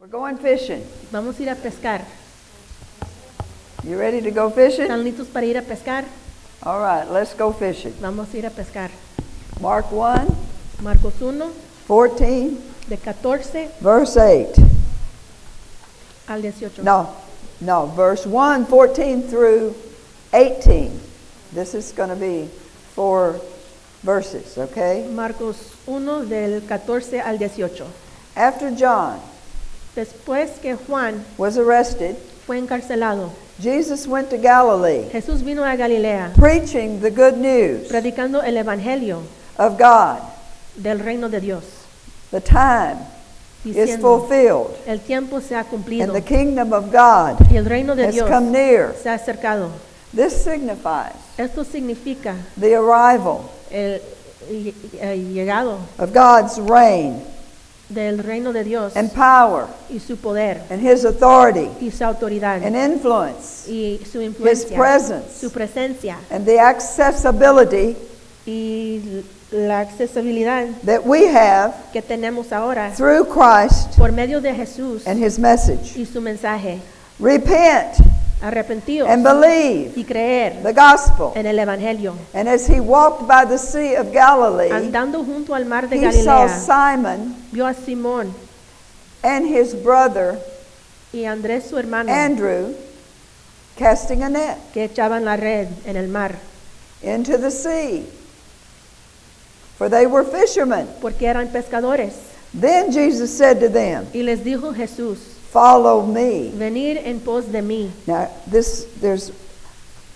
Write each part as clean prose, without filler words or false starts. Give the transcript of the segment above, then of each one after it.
We're going fishing. Vamos a ir a pescar. You ready to go fishing? ¿Están listos para ir a pescar? All right, let's go fishing. Vamos a ir a pescar. Mark 1, Marcos 1, 14, de 14 verse 8. al 18. No, verse 1, 14 through 18. This is going to be 4 verses, okay? Marcos 1, del 14 al 18. After John Después que Juan was arrested, fue encarcelado, Jesus went to Galilee, Jesús vino a Galilea, preaching the good news predicando el evangelio of God. del reino de Dios, The time is diciendo, fulfilled, el tiempo se ha and cumplido the kingdom of God y el reino de has Dios come near. se ha acercado. This signifies Esto significa the arrival el llegado of God's reign del reino de Dios and power y su poder and His authority y su autoridad and influence y su His influencia, presence su presencia and the accessibility y la accesibilidad that we have que tenemos ahora through Christ por medio de Jesús and His message. y su mensaje. Repent Arrepentíos and believe y creer the gospel. en el evangelio. And as He walked by the Sea of Galilee, Andando junto al mar de He saw Galilea, Simon vio a Simón and his brother y Andrés su hermano Andrew casting a net que echaban la red en el mar, into the sea, for they were fishermen. porque eran pescadores. Then Jesus said to them, Y les dijo Jesús, follow me. venir en pos de mí. Now, there's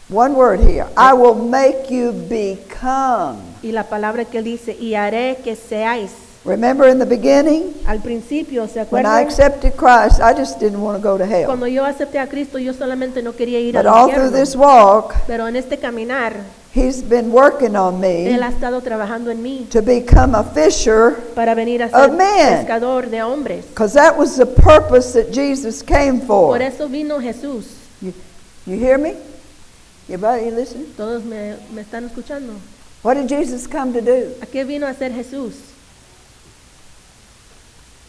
one word here. I will make you become. Y la palabra que él dice, y haré que seáis. Remember in the beginning, Al principio, ¿se when I acuerdan? accepted Christ, I just didn't want to go to hell. Cuando yo acepté a Cristo, yo solamente no quería ir But al all through infierno. this walk, Pero en este caminar, He's been working on me Él ha estado trabajando en mí to become a fisher, para venir a of ser men. pescador de hombres. because that was the purpose that Jesus came for. Por eso vino Jesús. You hear me? Everybody listen? Todos me están escuchando. What did Jesus come to do? ¿A qué vino a ser Jesús?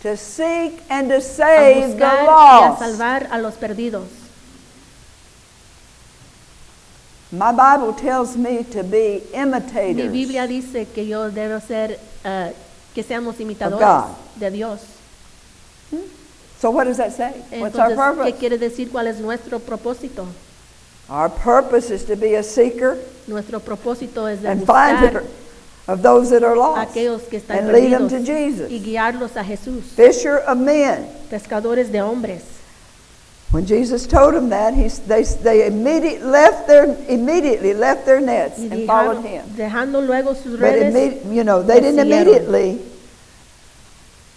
To seek and to A save the buscar y a lost. salvar a los perdidos. My Bible tells me to be Mi imitators Biblia dice que yo debo ser, que seamos imitadores God. de Dios. So what does that say? What's our Entonces, ¿qué purpose? quiere decir? ¿Cuál es nuestro propósito? Our purpose is to be a seeker Nuestro propósito es de and buscar finder of those that are a lost aquellos que están and lead them perdidos to y Jesus. guiarlos a Jesús, Fisher of men. pescadores de hombres. When Jesus told them that, they immediately left their nets Y and followed dejaron- Him. dejando luego sus But redes, they didn't siguieron. immediately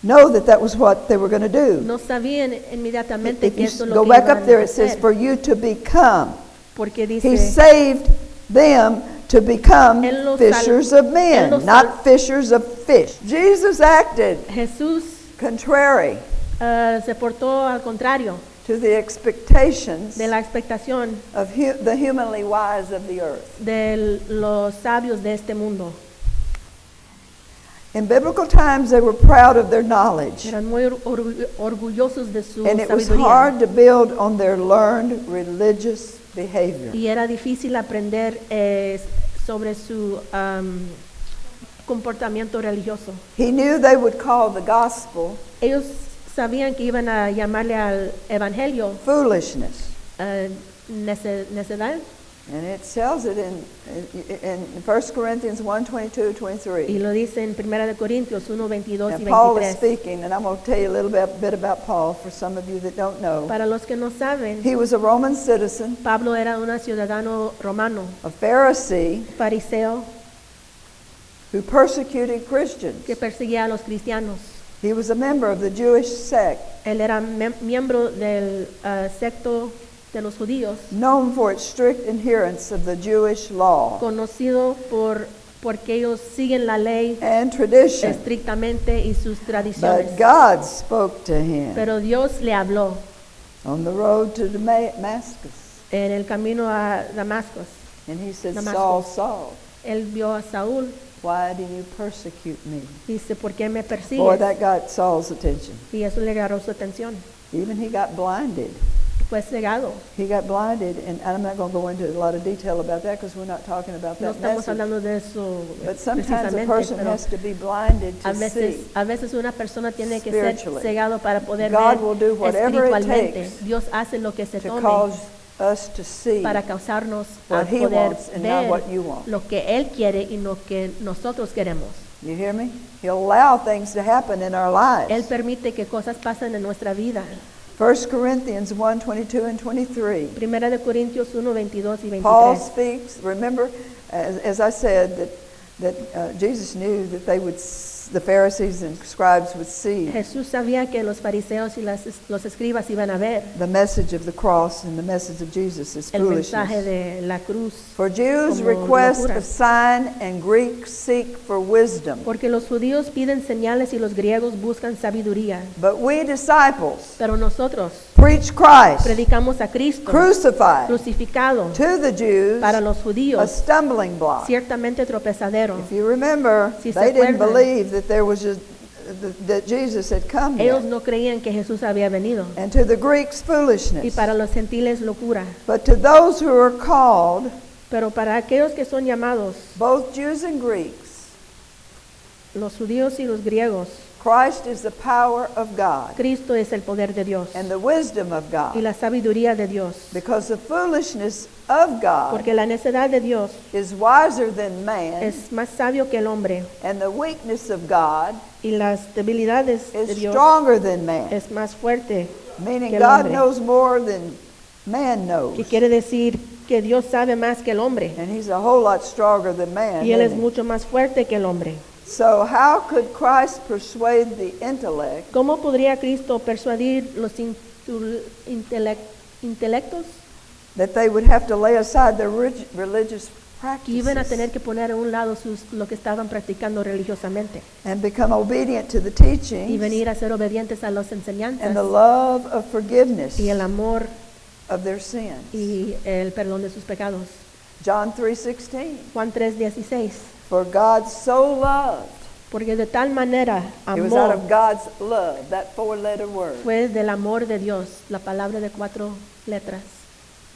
know that was what they were going to do. no sabían inmediatamente If que you eso es lo go que back iban up there, a it says, hacer, for you to become. porque He dice, saved them to become Él los fishers sal- of men, Él los not sal- fishers of fish. Jesus acted Jesús contrary se portó al contrario to the expectations de la expectación of the humanly wise of the earth. de los sabios de este mundo. In biblical times, they were proud of their knowledge, Eran muy orgullosos de su and it was sabiduría. hard to build on their learned religious behavior. Y era difícil aprender sobre su comportamiento religioso. He knew they would call the gospel Ellos sabían que iban a llamarle al evangelio foolishness. necedad, And it tells it in 1 Corinthians 1, 22, y 23. lo dice en 1 de Corintios 1, 22 Now, y Paul is 23. speaking, and I'm going to tell you a little bit about Paul for some of you that don't know. Para los que no saben, He was a Roman citizen, Pablo era un ciudadano romano, a Pharisee fariseo, who persecuted Christians. que perseguía a los cristianos. He was a member of the Jewish sect, Él era miembro del secto de los judíos, known for its strict adherence of the Jewish law conocido porque ellos siguen la ley and tradition. estrictamente y sus tradiciones. But God spoke to him Pero Dios le habló on the road to Damascus. en el camino a Damasco. And he said, Damascus. Saul, Saul, Él vio a Saúl, why do you persecute me? Dice, ¿por qué me Boy, persigues? that got Saul's attention. Y eso le agarró su atención. Even he got blinded. Fue cegado. He got blinded, and I'm not going to go into a lot of detail about that because we're not talking about No that estamos message. hablando de eso But sometimes a precisamente, person pero has to be blinded to see. a veces una persona tiene que ser Spiritually. cegado para poder God ver will do whatever it espiritualmente. takes Dios hace lo que se to tome cause us to see para causarnos a what He poder wants and not ver what you want. lo que Él quiere y lo que nosotros queremos. You hear me? He'll allow things to happen in our Él lives. permite que cosas pasen en nuestra vida. 1 Corinthians 1, 22 and 23. Primera de Corintios 1, 22 y 23. Paul speaks, remember, as I said, that Jesus knew that the Pharisees and scribes would see Jesús sabía que los fariseos y los escribas iban a ver the message of the cross and the message of Jesus is el mensaje foolishness. de la cruz. For Jews como request locura. a sign and Greeks seek for wisdom. Porque los judíos piden señales y los griegos buscan sabiduría. But we disciples Pero nosotros preach Christ predicamos a Cristo crucified, crucificado, to the Jews para los a judíos stumbling block. ciertamente tropezadero. If you remember, Si se they didn't acuerdan. believe that there was that Jesus had come Ellos yet. no creían que Jesús había venido. And to the Greeks Y foolishness. para los gentiles locura. But to those who are called, Pero para aquellos que son llamados, both Jews and Greeks, los judíos y los griegos, Christ is the power of God Cristo es el poder de Dios and the wisdom of y God. la sabiduría de Dios. Because the foolishness of God Porque la necedad de Dios is wiser than man, es más sabio que el hombre and the weakness of God y las debilidades de is Dios stronger than man. es más fuerte, Meaning que el God hombre. knows more than man knows. que quiere decir que Dios sabe más que el hombre And He's a whole lot stronger than man. y Él es isn't he? mucho más fuerte que el hombre. So how could Christ persuade the intellect ¿Cómo podría Cristo persuadir los intelectos that they would have to lay aside their religious que iban a tener practices que poner a un lado lo que estaban practicando religiosamente and become obedient to the y teachings venir a ser obedientes a las and enseñanzas the love of forgiveness y el amor of their sins? y el perdón de sus pecados? John 3:16. Juan 3:16. For God so loved, Porque de tal manera it was out amó, of God's love, that four-letter word. fue del amor de Dios, la palabra de 4 letras.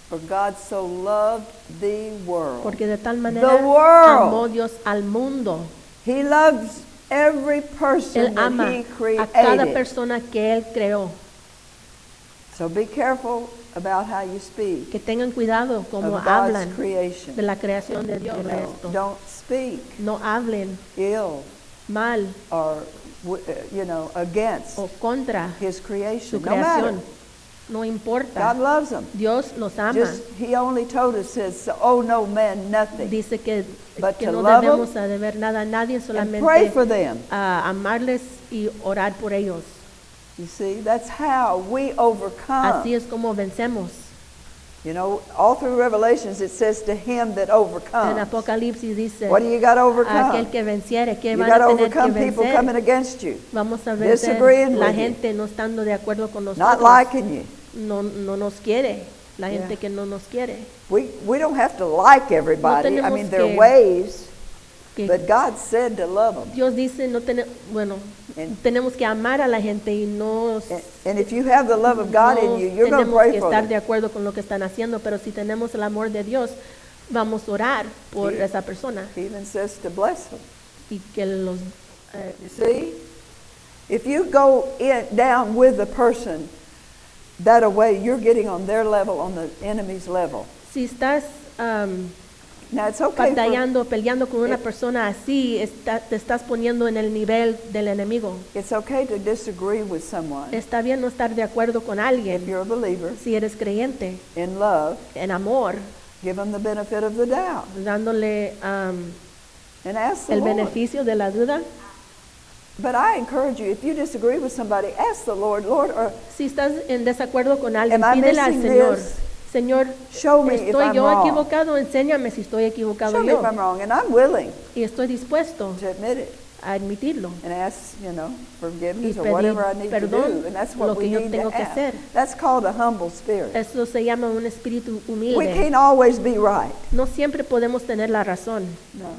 For God so loved the world. Porque de tal manera The world. amó Dios al mundo. He loves every person Él that ama He a cada created. persona que Él creó. So be careful about how you speak Que tengan cuidado como of God's hablan creation. de la creación de Dios. You de know, esto. don't speak No hablen ill mal or against o contra His su creation. No matter. creación. No importa. God loves them. Dios los ama. Just He only told us, says, "Oh no man, nothing." Dice que But to no love debemos them deber nada a nadie, And pray solamente for them. a amarles y orar por ellos. You see, that's how we overcome. Así es como vencemos. You know, all through Revelations it says to him that En overcomes. Apocalipsis dice, What do you got to aquel overcome? que venciere, que You van got a to tener que overcome people coming vencer. against you, Vamos a vencer disagreeing la with you, gente no estando de acuerdo con not nosotros. liking you. No nos quiere, la Yeah. gente que no nos quiere. We don't have to like everybody. I tenemos mean, their que- ways, Que but God said to love them. Dios dice, And- tenemos que amar a la gente y no, And if you have the love of God no in you, you're going to tenemos pray que for estar de them. acuerdo con lo que están haciendo, pero si tenemos el amor de Dios, vamos a orar por Sí. esa persona He even says to bless them. y que los You see? If you go down with the person that way, you're getting on their level, on the enemy's level. si estás Now, it's okay for, batallando, peleando con una It- persona así, te estás poniendo en el nivel del enemigo. it's okay to disagree with someone Está bien no estar de acuerdo con if alguien you're a believer si eres creyente, in love. en amor, Give them the benefit of the doubt dándole and ask the el Lord. beneficio de la duda. But I encourage you, if you disagree with somebody, ask the Lord, Lord, or Si estás en desacuerdo con alguien, Am I pídele al missing Señor, this? Señor, show me if estoy I'm yo wrong. equivocado, enséñame si estoy equivocado Show me if yo. I'm wrong, and I'm willing Y estoy dispuesto to admit it a admitirlo. and ask, forgiveness Y or pedir whatever I need to perdón, do, and that's lo what we que yo need to tengo que have. hacer. That's called a humble spirit. Eso se llama un espíritu We humilde. can't always be right. No siempre podemos tener la razón. No.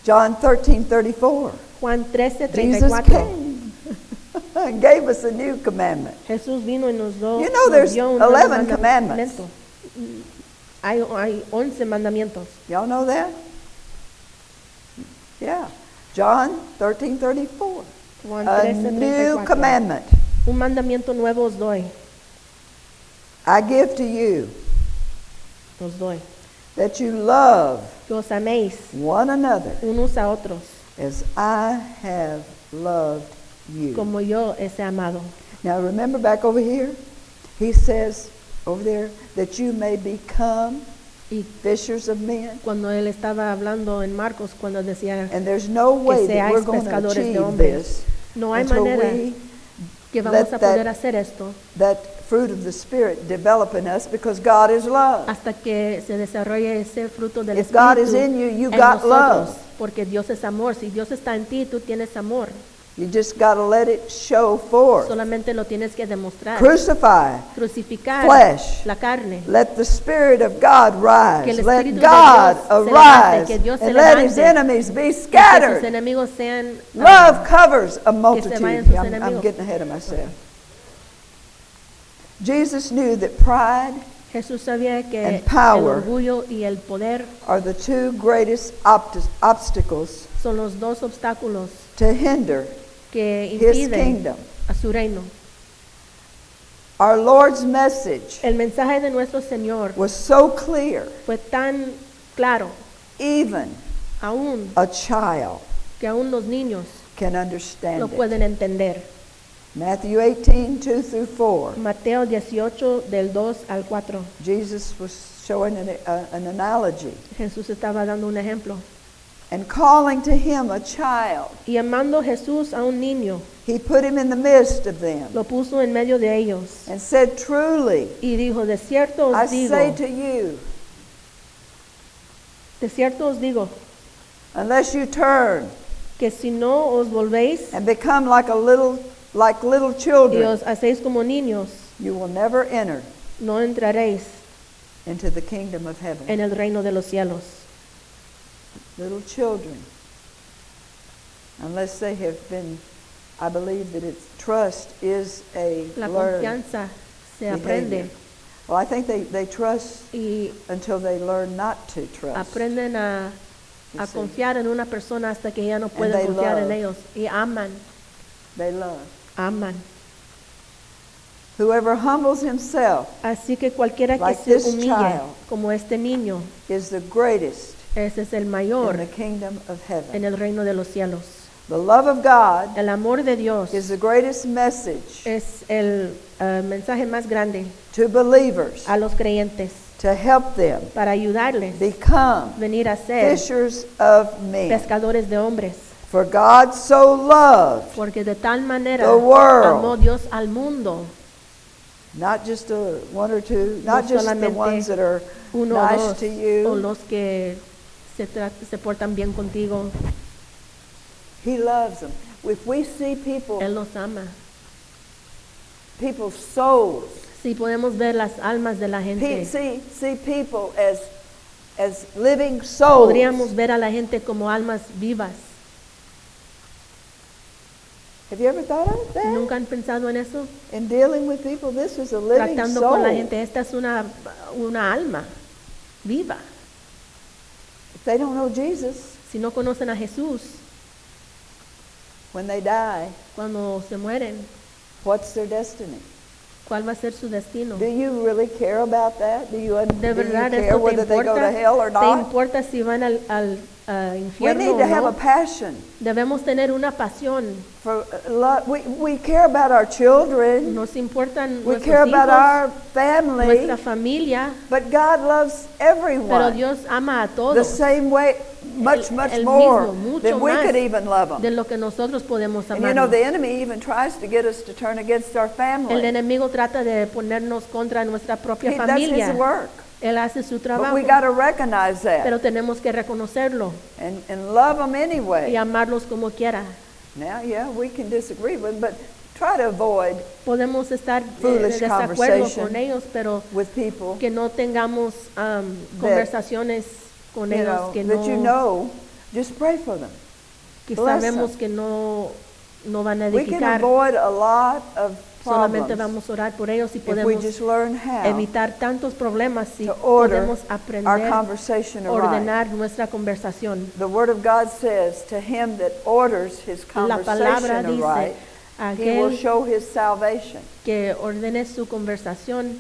John 13:34. Juan Jesus 13:34. came and gave us a new commandment. Jesús vino y nos dio, You know nos there's dio un nuevo 11 commandments. mandamiento. Hay 11 mandamientos. Y'all know that? Yeah. John 13:34. Juan A new 13:34. commandment Un mandamiento nuevo os doy, I give to you, os doy. that you love Que os améis one another unos a otros, as I have loved you. como yo os he amado. Now remember back over here, he says over there that you may become Y fishers of men. cuando él estaba hablando en Marcos, cuando decía And there's no way that seáis we're going to pescadores de achieve hombres. this no hay until manera we que vamos let a poder that- hacer esto that fruit of the Spirit develop in us, because God is love. hasta que se desarrolle ese fruto del If God Espíritu is in you, you en got nosotros, love. porque Dios es amor. Si Dios está en ti, tú tienes amor. You just got to let it show forth. Solamente lo tienes que demostrar. Crucify. Crucificar Flesh. la carne. Let the Spirit of God Que rise. el Let Espíritu de God Dios se levante, arise. que Dios se And let His levante. enemies be Y que sus scattered. enemigos sean Love covers a vayan multitude. sus I'm enemigos. getting ahead of myself. Jesus knew that pride Jesús sabía que and el power orgullo y el poder are the two greatest obstacles son los dos obstáculos to hinder que His impiden kingdom. a su reino. Our Lord's message El mensaje de nuestro Señor was so clear, fue tan claro, even aún a child que aún los niños can lo understand it. pueden entender. Matthew 18, 2 through 4. Mateo 18 del 2 al 4. Jesus was showing an analogy Jesús estaba dando un ejemplo. and calling to him a child. Y amando Jesús a un niño, He put him in the midst of them lo puso en medio de ellos and said, truly, y dijo, de cierto I os digo, say to you, de cierto os digo, unless you turn que si no os volvéis and become like little y children, os hacéis como niños, you will never enter no entraréis into the kingdom of heaven. en el reino de los cielos. Little children, unless they have been, I believe that it's trust is a La learned confianza se behavior. aprende Well, I think they trust y until they learn not to trust. aprenden a You see. confiar en una persona hasta que ya no they pueden confiar en love. ellos y aman. They love. Whoever humbles himself Así que cualquiera que Like se this humille child. como este niño, is the greatest ese es el in mayor the kingdom of en heaven. el reino de los cielos. The love of God El amor de Dios is the greatest message es el mensaje más grande to believers a los creyentes to help them para ayudarles become venir a ser fishers of men. pescadores de hombres. For God so loved, Porque de tal manera The world. amó Dios al mundo, not just one or two, not just the solamente ones that are uno o nice dos, to o you. los que se portan bien contigo. He loves them. If we see Él los ama. people's souls, Si podemos ver las almas de la gente, see people as living souls. podríamos ver a la gente como almas vivas. Have you ever thought of that? ¿Nunca han pensado en eso? In dealing with people, this is a living Tratando soul. con la gente, esta es una alma viva. If they don't know Jesus, Si no conocen a Jesús, when they die, cuando se mueren, what's their destiny? ¿cuál va a ser su destino? Do you really care about that? Do you ¿De verdad care esto te whether they go to importa? hell or ¿Te not? importa si van al We infierno need o to have a no? passion Debemos tener una pasión. for love. We care about our children. Nos importan We nuestros care about hijos, our family. nuestra familia, But God loves pero everyone Dios ama a the todos same way, much el more mismo, mucho than we más could even love de them. lo que nosotros podemos And you know, amar. the enemy even tries to get us to turn against our El family. enemigo trata de ponernos contra nuestra propia That's his familia. work. Él hace su But trabajo, we got to recognize that pero tenemos que reconocerlo and love them y anyway. amarlos como quiera. Now, yeah, we can disagree with them, but try to avoid Podemos estar Foolish de desacuerdo conversation con ellos, pero with people que no tengamos conversaciones con you ellos know, que that you no, know just pray for them. que Bless sabemos them. que no van a We can edificar. avoid a lot of Solamente problems vamos a orar por ellos y if we podemos just learn how evitar tantos problemas si to order podemos our aprender conversation a aright. ordenar nuestra conversación. The Word of God says, to him that orders his La palabra conversation dice, aright, he will aquel show his salvation. que ordene su conversación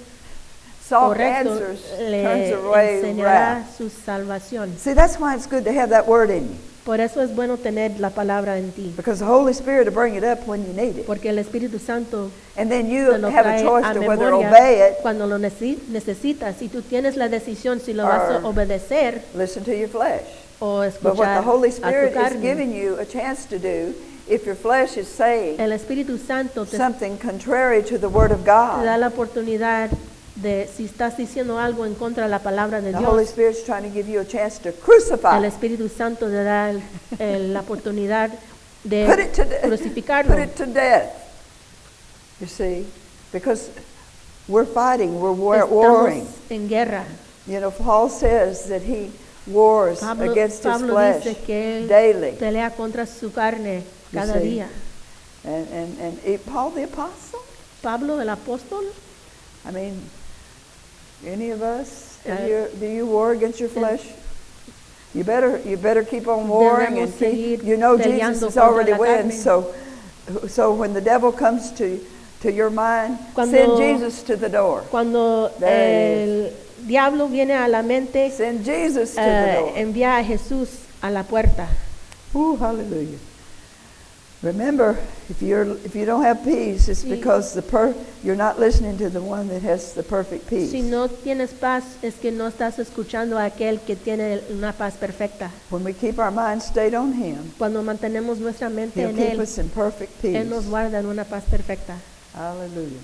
Soft correcto answers le turns away enseñará wrath. su salvación. See, that's why it's good to have that word in you, Por eso es bueno tener la palabra en ti, because the Holy Spirit will bring it up when you need it. porque el Espíritu Santo And then you te lo have a trae choice a to whether memoria obey it, cuando lo necesitas. Si tú tienes la decisión si lo vas a Or obedecer listen to your flesh. o But what the escuchar Holy a tu Spirit is carne. giving you a chance to do, if your flesh is saying El Espíritu Santo te something contrary to the Word of te da God, la oportunidad de, si estás diciendo algo en contra de la palabra de the Holy Dios, Spirit's trying to give you a chance to el crucify. Espíritu Santo te da la oportunidad Put de it to death. crucificarlo. Put it to death. You see, because we're fighting, we're warring. Estamos en guerra. You know, Paul says that he wars Pablo, against his Pablo flesh dice que él daily. pelea contra su carne cada see. día. And Paul the apostle. Pablo el apóstol, I mean, any of us, Uh, do you war against your flesh? You better keep on warring debemos and keep. seguir You know Jesus peleando has contra already la won. carne. So when the devil comes to your mind, Cuando- send Jesus to the door. cuando There el diablo viene a la mente, Send Jesus to the door. envía a Jesús a la puerta. Hallelujah. Remember, if you don't have peace, it's Sí. because you're not listening to the one that has the perfect peace. Si no tienes paz, es que no estás escuchando a aquel que tiene una paz perfecta. When we keep our mind stayed on Him, Cuando mantenemos nuestra mente He'll en keep Él, us in perfect peace. Él nos guarda en una paz perfecta. Hallelujah.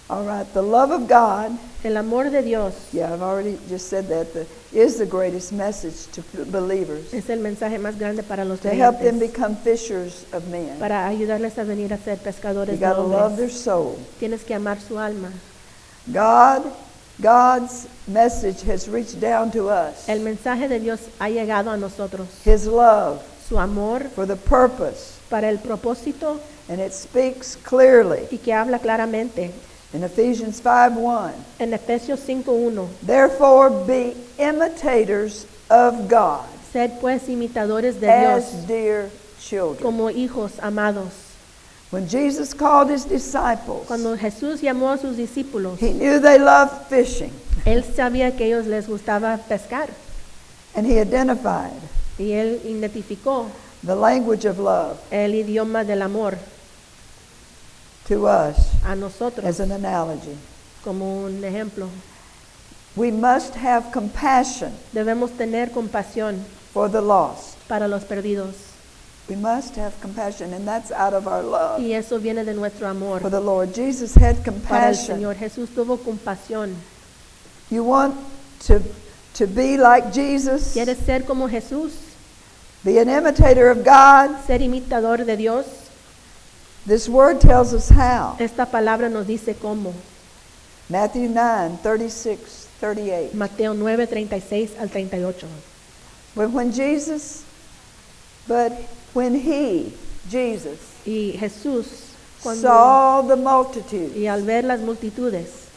All right, the love of God, El amor de Dios yeah, I've already just said that, is the greatest message to believers, es el mensaje más grande para los to help them creyentes, become fishers of men. para ayudarles a venir a ser You pescadores de got to love their hombres. soul. Tienes que amar su alma. God's message has reached down to us. El mensaje de Dios ha llegado a nosotros. His love Su amor for the purpose, para el propósito and it speaks clearly y que habla claramente. in Ephesians 5:1. En Efesios 5:1, Therefore be imitators of God sed pues imitadores de as Dios dear children. como hijos amados. When Jesus called his disciples, Cuando Jesús llamó a sus discípulos, he knew they loved fishing, Él sabía que a ellos les gustaba pescar and he identified y Él identificó the language of love el idioma del amor to us a nosotros as an analogy. como un ejemplo. We must have compassion Debemos tener compasión for the lost. para los perdidos We must have compassion, and that's out of our love y eso viene de nuestro amor for the Lord. Jesus had para el compassion. Señor. Jesús tuvo compasión. You want to be like Jesus, ¿Quieres ser como Jesús? be an imitator of God? ¿Ser imitador de Dios? This word tells us how. Esta palabra nos dice cómo. Matthew 9:36, 38. Mateo 9, 36 al 38. But when Jesus, Jesus, Y Jesús, cuando, saw the multitude, y al ver las multitudes,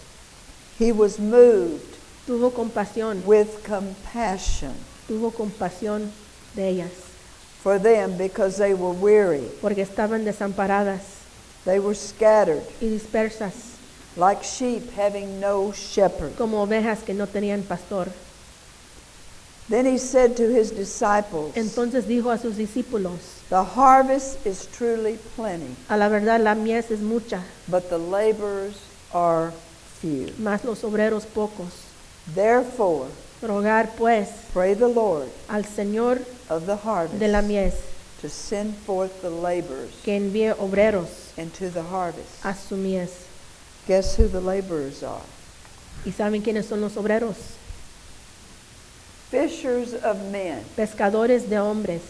he was moved tuvo compasión with compassion de ellas, for them because they were weary. porque estaban desamparadas They were scattered y dispersas, like sheep having no shepherd. como ovejas que no tenían pastor. Then he said to his disciples, Entonces dijo a sus discípulos, the harvest is truly plenty, a la verdad la mies es mucha, but the laborers are few. mas los obreros pocos. Therefore, Rogar pues pray the Lord al Señor of the harvest de la mies to send forth the laborers que envíe obreros into the harvest. a su mies. Guess who the laborers are? ¿Y saben quiénes son los obreros? Fishers of men. Pescadores de hombres,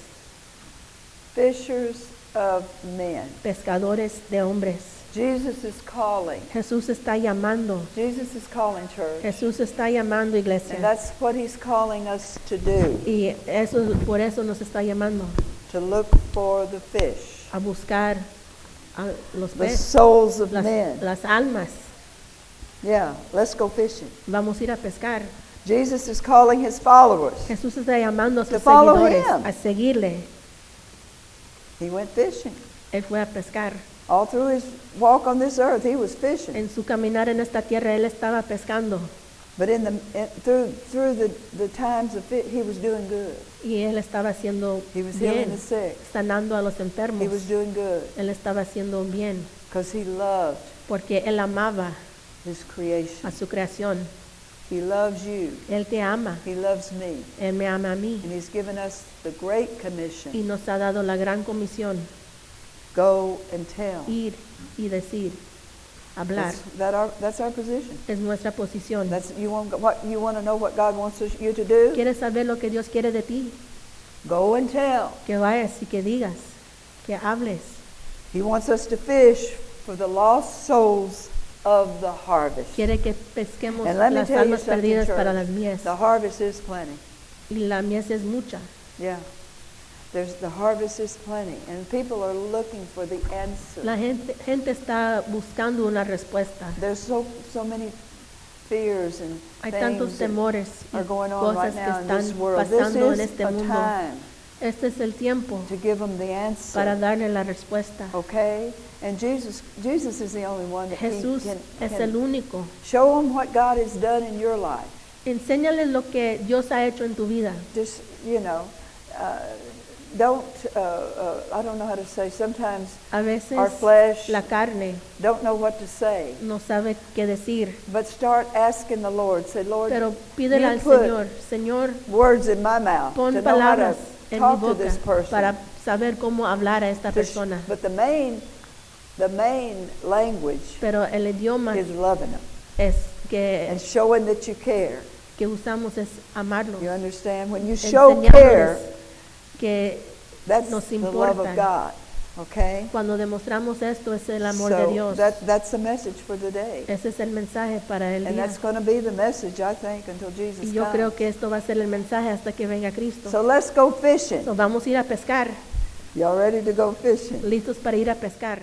Fishers of men. pescadores de hombres. Jesus is calling. Jesús está llamando. Jesus is calling, church. Jesús está llamando, And iglesia. that's what he's calling us to do, Y por eso nos está llamando to look for the fish, a buscar a los the peces, souls of men. las almas. Yeah, let's go fishing. Vamos a ir a pescar. Jesus is calling his followers. Jesús está llamando a To sus follow seguidores him. a seguirle. He went fishing. Él fue a pescar. All through his walk on this earth, he was fishing. En su caminar en esta tierra, él estaba pescando. But through the times of it, he was doing good. Y él estaba haciendo He was healing bien, the sick. sanando a los He enfermos. was doing good Él estaba haciendo bien, because he loved porque él amaba his a creation. su creación. He loves you. Él te ama, He loves me. él me ama a mí. And he's given us the great Y commission. nos ha dado la gran comisión, Go and tell. ir y decir, hablar. That's our position. Es nuestra posición. You want to know what God wants you to do? ¿Quieres saber lo que Dios quiere de ti? Go and tell. Que vayas y que digas, que hables. He wants us to fish for the lost souls of the harvest. Quiere que pesquemos And let me las tell you almas something, perdidas church. para las mies. The harvest is plenty. Y la mies es mucha. Yeah. The harvest is plenty. And people are looking for the answer. La gente está buscando una respuesta. There's so many fears and Hay tantos things that temores are y going on cosas right que now in this están world. pasando en This is este a mundo. time Este es el tiempo to give them the para answer. darle la respuesta. Okay? And Jesus is the only one that Jesús es el can único. show them what God has done in your life. Enséñales lo que Dios ha hecho en tu vida. Just, I don't know how to say, sometimes A veces our flesh la carne don't know what to say. no sabe qué decir, But start asking the Lord. Say, Lord, pero pídele you al put Señor, Señor, words in my mouth pon to know how to palabras en mi talk to boca this person. para saber cómo hablar a esta persona. But the main language Pero el idioma is loving them es and showing that you care. que usamos es amarlos, You understand? When you show enseñándoles care, que that's nos the love of importan. God. Okay? cuando demostramos esto es el amor So de Dios. that's the message for today. Ese es el mensaje para el And día. that's going to be the message, I think, until Jesus Y yo comes. creo que esto va a ser el mensaje hasta que venga Cristo. So let's go fishing. So, vamos a ir a pescar, Y'all ready to go fishing? listos para ir a pescar.